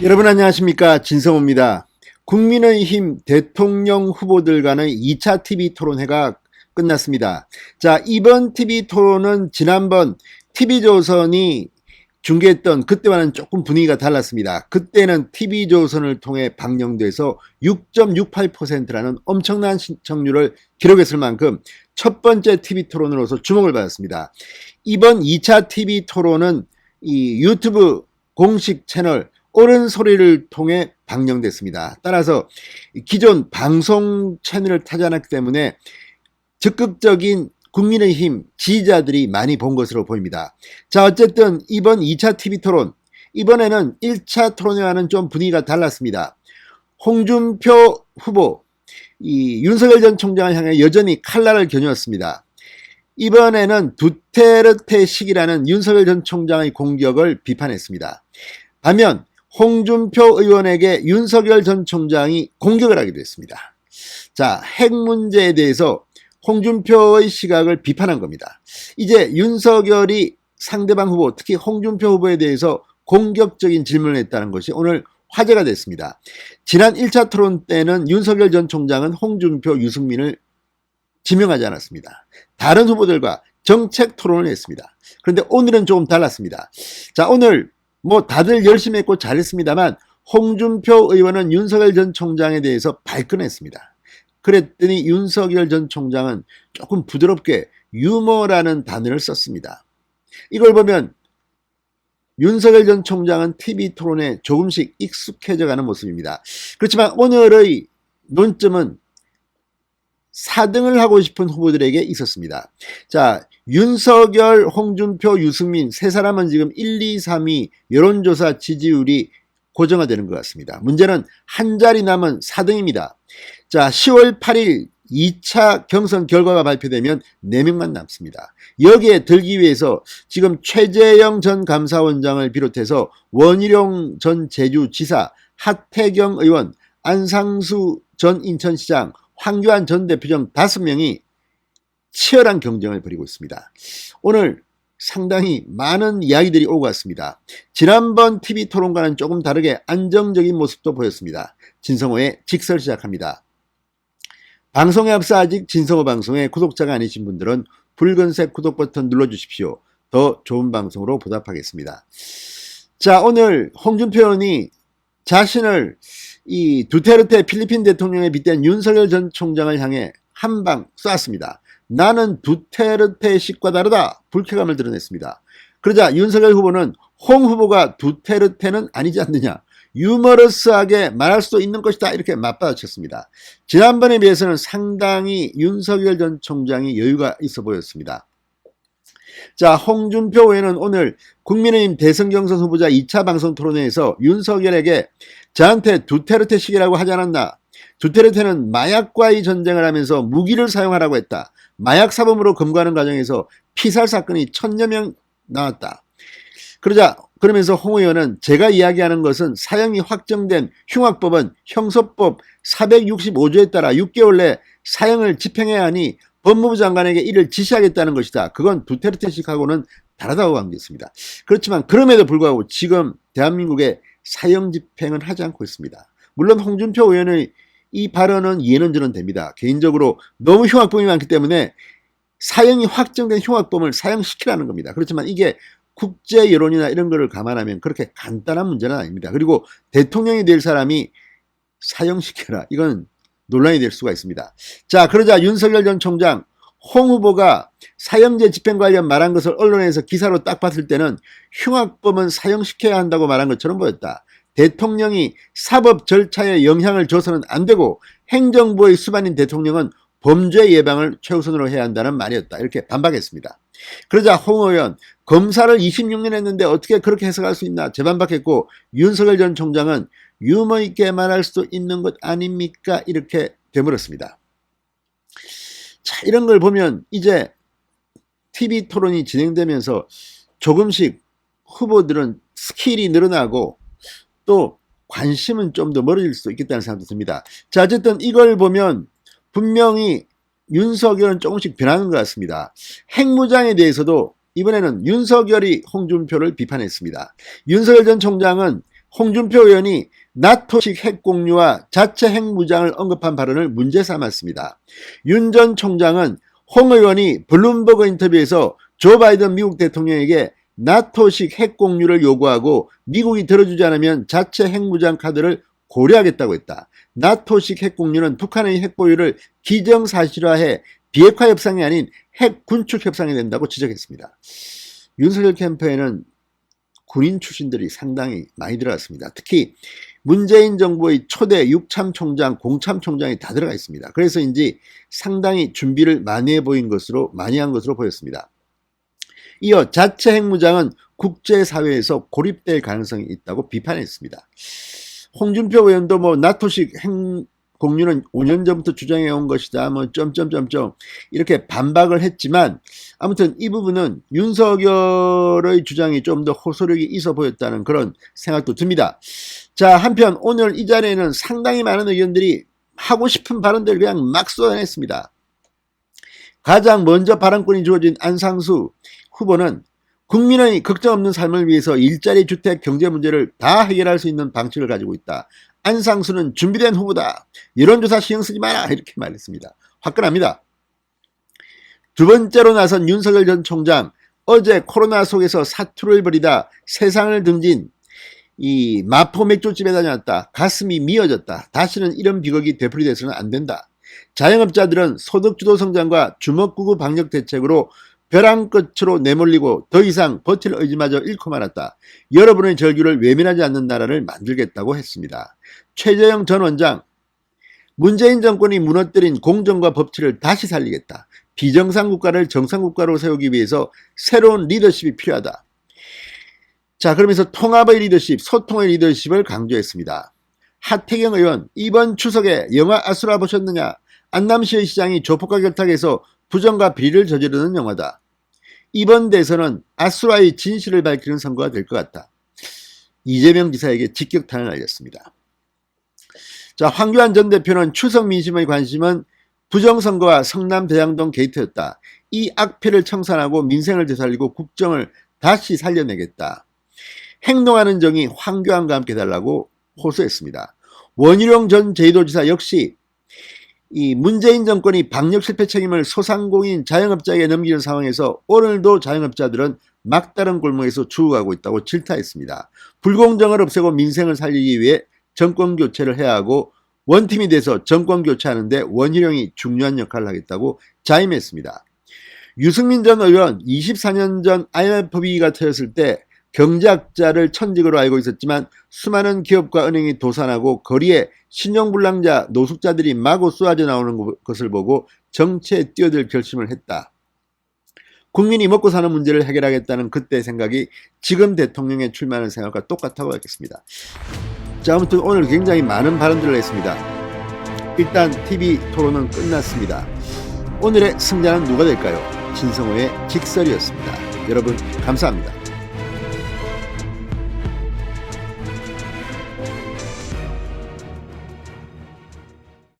여러분 안녕하십니까, 진성호입니다. 국민의힘 대통령 후보들 간의 2차 TV 토론회가 끝났습니다. 자, 이번 TV 토론은 지난번 TV조선이 중계했던 그때와는 조금 분위기가 달랐습니다. 그때는 TV조선을 통해 방영돼서 6.68%라는 엄청난 시청률을 기록했을 만큼 첫 번째 TV 토론으로서 주목을 받았습니다. 이번 2차 TV 토론은 이 유튜브 공식 채널 옳은 소리를 통해 방영됐습니다. 따라서 기존 방송 채널을 타지 않았기 때문에 적극적인 국민의힘 지지자들이 많이 본 것으로 보입니다. 자, 어쨌든 이번 2차 TV 토론, 이번에는 1차 토론회와는 좀 분위기가 달랐습니다. 홍준표 후보, 이 윤석열 전 총장을 향해 여전히 칼날을 겨누었습니다. 이번에는 두테르테식이라는 윤석열 전 총장의 공격을 비판했습니다. 반면 홍준표 의원에게 윤석열 전 총장이 공격을 하기도 했습니다. 자, 핵 문제에 대해서 홍준표의 시각을 비판한 겁니다. 이제 윤석열이 상대방 후보, 특히 홍준표 후보에 대해서 공격적인 질문을 했다는 것이 오늘 화제가 됐습니다. 지난 1차 토론 때는 윤석열 전 총장은 홍준표, 유승민을 지명하지 않았습니다. 다른 후보들과 정책 토론을 했습니다. 그런데 오늘은 조금 달랐습니다. 자, 오늘 다들 열심히 했고 잘했습니다만 홍준표 의원은 윤석열 전 총장에 대해서 발끈했습니다. 그랬더니 윤석열 전 총장은 조금 부드럽게 유머라는 단어를 썼습니다. 이걸 보면 윤석열 전 총장은 TV 토론에 조금씩 익숙해져가는 모습입니다. 그렇지만 오늘의 논점은 4등을 하고 싶은 후보들에게 있었습니다. 자, 윤석열, 홍준표, 유승민 세 사람은 지금 1, 2, 3위 여론조사 지지율이 고정화되는 것 같습니다. 문제는 한 자리 남은 4등입니다. 자, 10월 8일 2차 경선 결과가 발표되면 4명만 남습니다. 여기에 들기 위해서 지금 최재형 전 감사원장을 비롯해서 원희룡 전 제주지사, 하태경 의원, 안상수 전 인천시장, 황교안 전 대표 등 5명이 치열한 경쟁을 벌이고 있습니다. 오늘 상당히 많은 이야기들이 오고 갔습니다. 지난번 TV 토론과는 조금 다르게 안정적인 모습도 보였습니다. 진성호의 직설 시작합니다. 방송에 앞서 아직 진성호 방송의 구독자가 아니신 분들은 붉은색 구독 버튼 눌러주십시오. 더 좋은 방송으로 보답하겠습니다. 자, 오늘 홍준표 의원이 자신을 이 두테르테 필리핀 대통령에 빗댄 윤석열 전 총장을 향해 한 방 쐈습니다. 나는 두테르테식과 다르다. 불쾌감을 드러냈습니다. 그러자 윤석열 후보는 홍 후보가 두테르테는 아니지 않느냐, 유머러스하게 말할 수도 있는 것이다, 이렇게 맞받아쳤습니다. 지난번에 비해서는 상당히 윤석열 전 총장이 여유가 있어 보였습니다. 자, 홍준표 의원은 오늘 국민의힘 대선 경선 후보자 2차 방송 토론회에서 윤석열에게 저한테 두테르테식이라고 하지 않았나, 두테르테는 마약과의 전쟁을 하면서 무기를 사용하라고 했다, 마약 사범으로 검거하는 과정에서 피살 사건이 1000여 명 나왔다. 그러면서 홍 의원은 제가 이야기하는 것은 사형이 확정된 흉악법은 형소법 465조에 따라 6개월 내 사형을 집행해야 하니 법무부 장관에게 이를 지시하겠다는 것이다. 그건 두테르테식하고는 다르다고 강조했습니다. 그렇지만 그럼에도 불구하고 지금 대한민국에 사형 집행은 하지 않고 있습니다. 물론 홍준표 의원의 이 발언은 이해는 저는 됩니다. 개인적으로 너무 흉악범이 많기 때문에 사형이 확정된 흉악범을 사형시키라는 겁니다. 그렇지만 이게 국제 여론이나 이런 거를 감안하면 그렇게 간단한 문제는 아닙니다. 그리고 대통령이 될 사람이 사형시켜라, 이건 논란이 될 수가 있습니다. 자, 그러자 윤석열 전 총장, 홍 후보가 사형제 집행 관련 말한 것을 언론에서 기사로 딱 봤을 때는 흉악범은 사형시켜야 한다고 말한 것처럼 보였다. 대통령이 사법 절차에 영향을 줘서는 안 되고 행정부의 수반인 대통령은 범죄 예방을 최우선으로 해야 한다는 말이었다, 이렇게 반박했습니다. 그러자 홍 의원, 검사를 26년 했는데 어떻게 그렇게 해석할 수 있나 재반박했고, 윤석열 전 총장은 유머 있게 말할 수도 있는 것 아닙니까, 이렇게 되물었습니다. 자, 이런 걸 보면 이제 TV 토론이 진행되면서 조금씩 후보들은 스킬이 늘어나고 또 관심은 좀 더 멀어질 수도 있겠다는 생각도 듭니다. 자, 어쨌든 이걸 보면 분명히 윤석열은 조금씩 변하는 것 같습니다. 핵무장에 대해서도 이번에는 윤석열이 홍준표를 비판했습니다. 윤석열 전 총장은 홍준표 의원이 나토식 핵공유와 자체 핵무장을 언급한 발언을 문제 삼았습니다. 윤 전 총장은 홍 의원이 블룸버그 인터뷰에서 조 바이든 미국 대통령에게 나토식 핵공유를 요구하고 미국이 들어주지 않으면 자체 핵무장 카드를 고려하겠다고 했다. 나토식 핵공유는 북한의 핵보유를 기정사실화해 비핵화 협상이 아닌 핵 군축 협상이 된다고 지적했습니다. 윤석열 캠프에는 군인 출신들이 상당히 많이 들어갔습니다. 특히 문재인 정부의 초대 육참총장, 공참총장이 다 들어가 있습니다. 그래서인지 상당히 준비를 많이 한 것으로 보였습니다. 이어 자체 핵무장은 국제사회에서 고립될 가능성이 있다고 비판했습니다. 홍준표 의원도 나토식 핵공유는 5년 전부터 주장해온 것이다. 이렇게 반박을 했지만 아무튼 이 부분은 윤석열의 주장이 좀 더 호소력이 있어 보였다는 그런 생각도 듭니다. 자, 한편 오늘 이 자리에는 상당히 많은 의원들이 하고 싶은 발언들을 그냥 막 쏟아냈습니다. 가장 먼저 발언권이 주어진 안상수 후보는 국민의 걱정 없는 삶을 위해서 일자리, 주택, 경제 문제를 다 해결할 수 있는 방식을 가지고 있다. 안상수는 준비된 후보다. 여론조사 신경 쓰지 마라. 이렇게 말했습니다. 화끈합니다. 두 번째로 나선 윤석열 전 총장, 어제 코로나 속에서 사투를 벌이다 세상을 등진 이 마포 맥주집에 다녀왔다. 가슴이 미어졌다. 다시는 이런 비극이 되풀이돼서는 안 된다. 자영업자들은 소득주도 성장과 주먹구구 방역 대책으로 벼랑 끝으로 내몰리고 더 이상 버틸 의지마저 잃고 말았다. 여러분의 절규를 외면하지 않는 나라를 만들겠다고 했습니다. 최재형 전 원장, 문재인 정권이 무너뜨린 공정과 법치를 다시 살리겠다. 비정상 국가를 정상 국가로 세우기 위해서 새로운 리더십이 필요하다. 자, 그러면서 통합의 리더십, 소통의 리더십을 강조했습니다. 하태경 의원, 이번 추석에 영화 아수라 보셨느냐? 안남시의 시장이 조폭과 결탁해서 부정과 비리를 저지르는 영화다. 이번 대선은 아수라의 진실을 밝히는 선거가 될 것 같다. 이재명 지사에게 직격탄을 날렸습니다. 자, 황교안 전 대표는 추석 민심의 관심은 부정선거와 성남 대장동 게이트였다. 이 악폐를 청산하고 민생을 되살리고 국정을 다시 살려내겠다. 행동하는 정의 황교안과 함께 달라고 호소했습니다. 원희룡 전 제주도지사 역시 이 문재인 정권이 방역 실패 책임을 소상공인 자영업자에게 넘기는 상황에서 오늘도 자영업자들은 막다른 골목에서 죽어가고 있다고 질타했습니다. 불공정을 없애고 민생을 살리기 위해 정권 교체를 해야 하고 원팀이 돼서 정권 교체하는데 원희룡이 중요한 역할을 하겠다고 자임했습니다. 유승민 전 의원 24년 전 IMF 위기가 터졌을 때 경제학자를 천직으로 알고 있었지만 수많은 기업과 은행이 도산하고 거리에 신용불량자, 노숙자들이 마구 쏟아져 나오는 것을 보고 정치에 뛰어들 결심을 했다. 국민이 먹고 사는 문제를 해결하겠다는 그때의 생각이 지금 대통령의 출마하는 생각과 똑같다고 했겠습니다. 자, 아무튼 오늘 굉장히 많은 발언들을 했습니다. 일단 TV 토론은 끝났습니다. 오늘의 승자는 누가 될까요? 진성호의 직설이었습니다. 여러분 감사합니다.